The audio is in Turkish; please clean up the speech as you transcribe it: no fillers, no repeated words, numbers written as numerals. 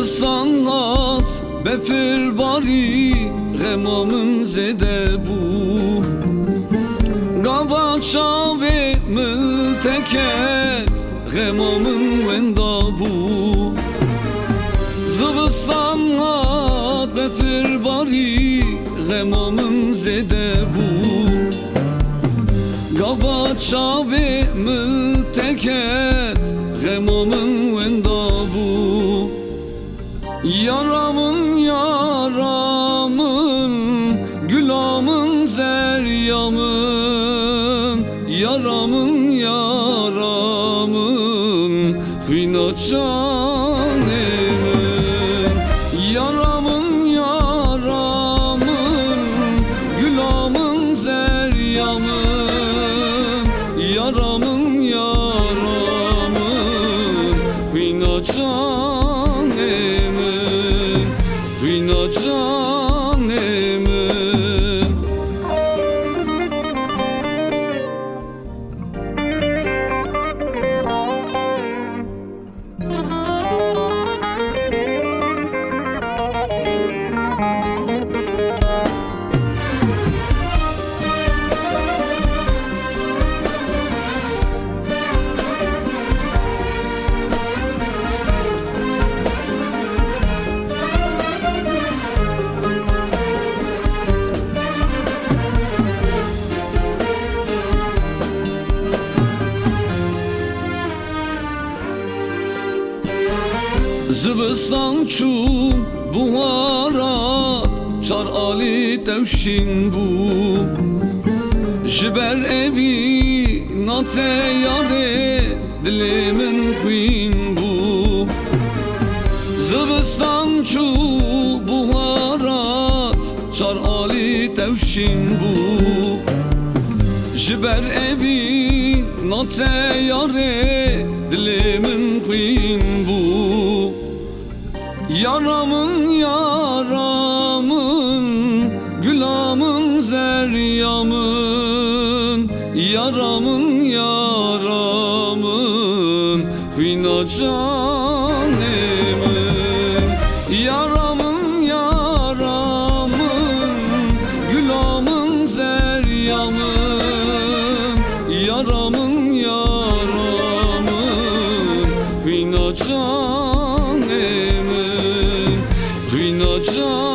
Zıvıstanat befir bari Gemamın zede bu Gava çave mülteket Gemamın venda bu Zıvıstanat befir bari Gemamın zede bu Gava çave mülteket Gemamın venda bu Yaramın yaramın Gülamın zeryamın Yaramın yaramın Hıyna canemin Yaramın yaramın Gülamın zeryamın Yaramın yaramın Hıyna canemin Hıyna canemin Zıvıstan çu buhara Çar ali devşin bu Jiber evi nate yare Dilimin queen bu Zıvıstan çu buharat Çar ali devşin bu Jiber evi nate yare Dilimin queen bu Yaramın yaramın Gülamın zeryamın Yaramın yaramın Hıyna canemin Yaramın yaramın Gülamın zeryamın Yaramın yaramın Hıyna canemin Hıyna canemin